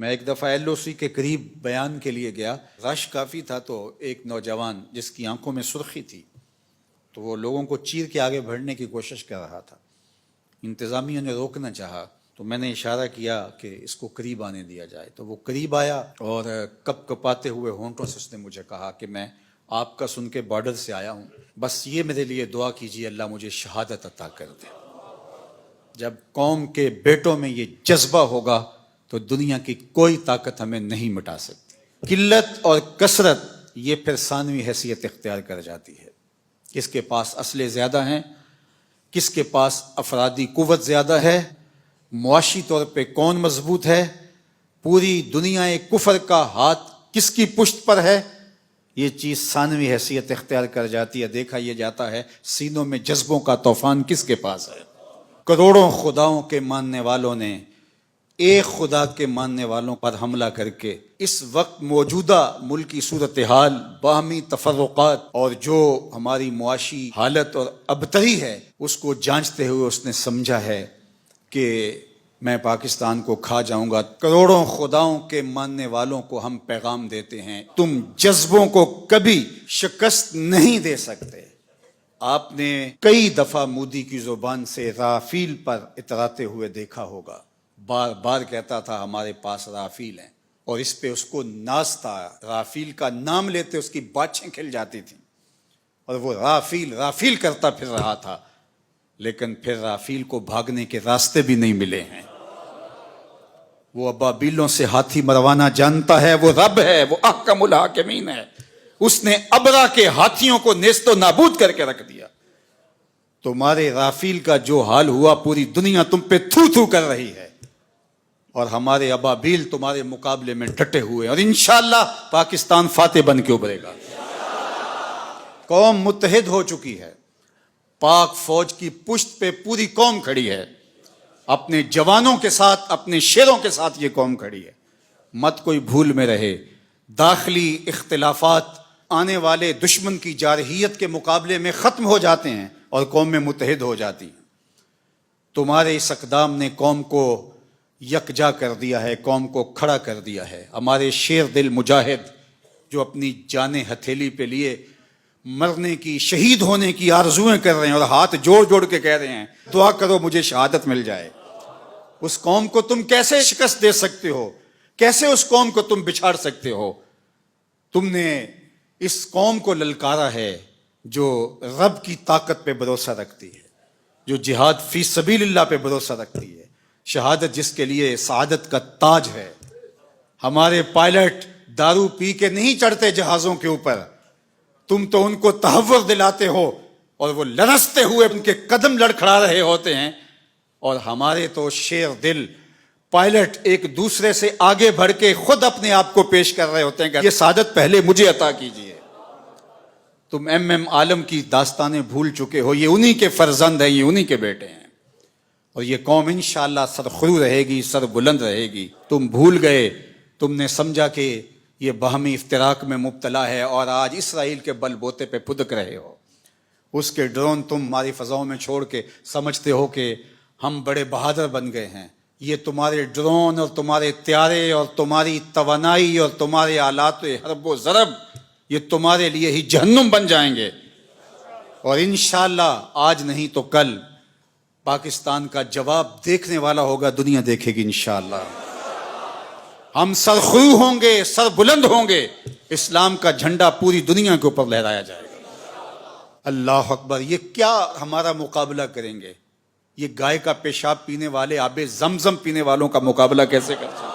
میں ایک دفعہ ایل او سی کے قریب بیان کے لیے گیا، رش کافی تھا، تو ایک نوجوان جس کی آنکھوں میں سرخی تھی تو وہ لوگوں کو چیر کے آگے بڑھنے کی کوشش کر رہا تھا۔ انتظامیہ نے روکنا چاہا تو میں نے اشارہ کیا کہ اس کو قریب آنے دیا جائے، تو وہ قریب آیا اور کپ کپاتے ہوئے ہونٹوں سے اس نے مجھے کہا کہ میں آپ کا سن کے بارڈر سے آیا ہوں، بس یہ میرے لیے دعا کیجیے اللہ مجھے شہادت عطا کر دے۔ جب قوم کے بیٹوں میں یہ جذبہ ہوگا تو دنیا کی کوئی طاقت ہمیں نہیں مٹا سکتی۔ قلت اور کثرت یہ پھر ثانوی حیثیت اختیار کر جاتی ہے۔ کس کے پاس اسلحے زیادہ ہیں، کس کے پاس افرادی قوت زیادہ ہے، معاشی طور پہ کون مضبوط ہے، پوری دنیا کفر کا ہاتھ کس کی پشت پر ہے، یہ چیز ثانوی حیثیت اختیار کر جاتی ہے۔ دیکھا یہ جاتا ہے سینوں میں جذبوں کا طوفان کس کے پاس ہے۔ کروڑوں خداؤں کے ماننے والوں نے ایک خدا کے ماننے والوں پر حملہ کر کے اس وقت موجودہ ملکی صورتحال، باہمی تفرقات اور جو ہماری معاشی حالت اور ابتری ہے اس کو جانچتے ہوئے اس نے سمجھا ہے کہ میں پاکستان کو کھا جاؤں گا۔ کروڑوں خداؤں کے ماننے والوں کو ہم پیغام دیتے ہیں، تم جذبوں کو کبھی شکست نہیں دے سکتے۔ آپ نے کئی دفعہ مودی کی زبان سے رافیل پر اتراتے ہوئے دیکھا ہوگا، بار بار کہتا تھا ہمارے پاس رافیل ہیں، اور اس پہ اس کو ناز تھا۔ رافیل کا نام لیتے اس کی باچھیں کھل جاتی تھیں اور وہ رافیل رافیل کرتا پھر رہا تھا، لیکن پھر رافیل کو بھاگنے کے راستے بھی نہیں ملے ہیں۔ وہ ابابیلوں سے ہاتھی مروانا جانتا ہے، وہ رب ہے، وہ احکم الحاکمین ہے۔ اس نے ابرا کے ہاتھیوں کو نیست و نابود کر کے رکھ دیا۔ تمہارے رافیل کا جو حال ہوا پوری دنیا تم پہ تھو تھو کر رہی ہے، اور ہمارے ابابیل تمہارے مقابلے میں ڈٹے ہوئے، اور انشاءاللہ پاکستان فاتح بن کے ابھرے گا۔ قوم متحد ہو چکی ہے، پاک فوج کی پشت پہ پوری قوم کھڑی ہے، اپنے جوانوں کے ساتھ، اپنے شیروں کے ساتھ یہ قوم کھڑی ہے۔ مت کوئی بھول میں رہے، داخلی اختلافات آنے والے دشمن کی جارحیت کے مقابلے میں ختم ہو جاتے ہیں اور قوم میں متحد ہو جاتی ہیں۔ تمہارے اس اقدام نے قوم کو یکجا کر دیا ہے، قوم کو کھڑا کر دیا ہے۔ ہمارے شیر دل مجاہد جو اپنی جانیں ہتھیلی پہ لیے مرنے کی، شہید ہونے کی آرزویں کر رہے ہیں اور ہاتھ جوڑ جوڑ کے کہہ رہے ہیں دعا کرو مجھے شہادت مل جائے، اس قوم کو تم کیسے شکست دے سکتے ہو؟ کیسے اس قوم کو تم بچھاڑ سکتے ہو؟ تم نے اس قوم کو للکارا ہے جو رب کی طاقت پہ بھروسہ رکھتی ہے، جو جہاد فی سبیل اللہ پہ بھروسہ رکھتی ہے، شہادت جس کے لیے سعادت کا تاج ہے۔ ہمارے پائلٹ دارو پی کے نہیں چڑھتے جہازوں کے اوپر، تم تو ان کو تحور دلاتے ہو اور وہ لرزتے ہوئے ان کے قدم لڑکھڑا رہے ہوتے ہیں، اور ہمارے تو شیر دل پائلٹ ایک دوسرے سے آگے بڑھ کے خود اپنے آپ کو پیش کر رہے ہوتے ہیں کہ یہ سعادت پہلے مجھے عطا کیجیے۔ تم ایم عالم کی داستانیں بھول چکے ہو، یہ انہی کے فرزند ہیں، یہ انہی کے بیٹے ہیں، اور یہ قوم انشاءاللہ سرخرو رہے گی، سر بلند رہے گی۔ تم بھول گئے، تم نے سمجھا کہ یہ باہمی افتراق میں مبتلا ہے، اور آج اسرائیل کے بل بوتے پہ پھدک رہے ہو۔ اس کے ڈرون تم ہماری فضاؤں میں چھوڑ کے سمجھتے ہو کہ ہم بڑے بہادر بن گئے ہیں۔ یہ تمہارے ڈرون اور تمہارے طیارے اور تمہاری توانائی اور تمہارے آلات حرب و ضرب یہ تمہارے لیے ہی جہنم بن جائیں گے، اور انشاءاللہ آج نہیں تو کل پاکستان کا جواب دیکھنے والا ہوگا، دنیا دیکھے گی انشاءاللہ۔ ہم سرخرو ہوں گے، سر بلند ہوں گے، اسلام کا جھنڈا پوری دنیا کے اوپر لہرایا جائے گا۔ اللہ اکبر! یہ کیا ہمارا مقابلہ کریں گے؟ یہ گائے کا پیشاب پینے والے آب زمزم پینے والوں کا مقابلہ کیسے کر سکتے؟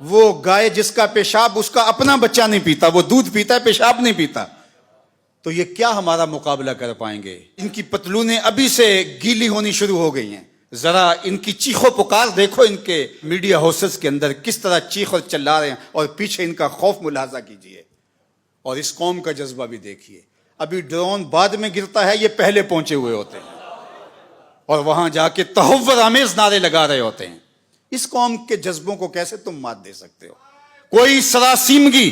وہ گائے جس کا پیشاب اس کا اپنا بچہ نہیں پیتا، وہ دودھ پیتا ہے، پیشاب نہیں پیتا، تو یہ کیا ہمارا مقابلہ کر پائیں گے؟ ان کی پتلونیں ابھی سے گیلی ہونی شروع ہو گئی ہیں، ذرا ان کی چیخ و پکار دیکھو، ان کے میڈیا ہاؤسز کے اندر کس طرح چیخ اور چلا رہے ہیں، اور پیچھے ان کا خوف ملاحظہ کیجئے، اور اس قوم کا جذبہ بھی دیکھیے۔ ابھی ڈرون بعد میں گرتا ہے، یہ پہلے پہنچے ہوئے ہوتے ہیں اور وہاں جا کے تحور آمیز نعرے لگا رہے ہوتے ہیں۔ اس قوم کے جذبوں کو کیسے تم مات دے سکتے ہو؟ کوئی سراسیمگی،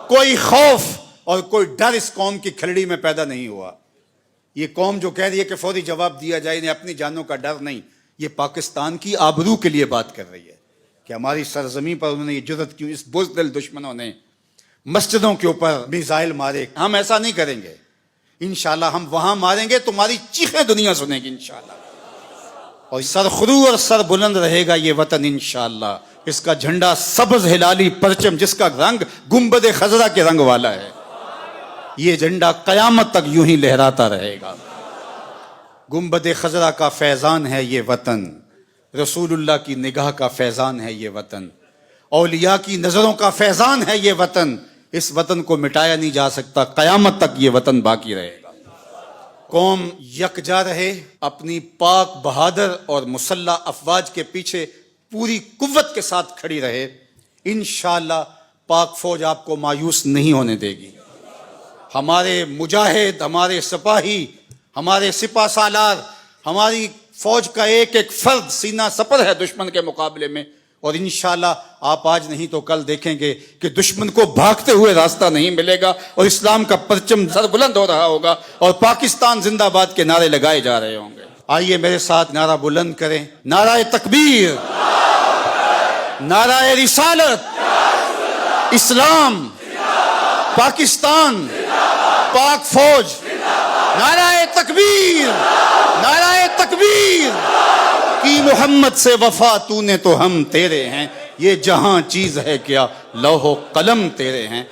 کوئی خوف اور کوئی ڈر اس قوم کی کھلڑی میں پیدا نہیں ہوا۔ یہ قوم جو کہہ رہی ہے کہ فوری جواب دیا جائے، انہیں اپنی جانوں کا ڈر نہیں، یہ پاکستان کی آبرو کے لیے بات کر رہی ہے۔ کہ ہماری سرزمین پر انہوں نے یہ جرت کیوں، اس بزدل دشمنوں نے مسجدوں کے اوپر میزائل مارے. ہم ایسا نہیں کریں گے انشاءاللہ. ہم وہاں ماریں گے تمہاری چیخیں دنیا سنے گی انشاءاللہ. اور سرخرو اور سر بلند رہے گا یہ وطن انشاءاللہ. اس کا جھنڈا سبز ہلالی پرچم جس کا رنگ گنبد خضرا کے رنگ والا ہے، یہ جھنڈا قیامت تک یوں ہی لہراتا رہے گا. گنبد خضرا کا فیضان ہے یہ وطن، رسول اللہ کی نگاہ کا فیضان ہے یہ وطن، اولیاء کی نظروں کا فیضان ہے یہ وطن. اس وطن کو مٹایا نہیں جا سکتا، قیامت تک یہ وطن باقی رہے گا. قوم یکجا رہے، اپنی پاک بہادر اور مسلح افواج کے پیچھے پوری قوت کے ساتھ کھڑی رہے. انشاءاللہ پاک فوج آپ کو مایوس نہیں ہونے دے گی. ہمارے مجاہد، ہمارے سپاہی، ہمارے سپہ سالار، ہماری فوج کا ایک ایک فرد سینہ سپر ہے دشمن کے مقابلے میں. اور انشاءاللہ آپ آج نہیں تو کل دیکھیں گے کہ دشمن کو بھاگتے ہوئے راستہ نہیں ملے گا اور اسلام کا پرچم سر بلند ہو رہا ہوگا اور پاکستان زندہ باد کے نعرے لگائے جا رہے ہوں گے. آئیے میرے ساتھ نعرہ بلند کریں. نعرہ تکبیر، نعرہ رسالت، اسلام، پاکستان، پاک فوج. نعرہ تکبیر، نعرہ تکبیر. کی محمد سے وفا تو نے تو ہم تیرے ہیں، یہ جہاں چیز ہے کیا لوح و قلم تیرے ہیں.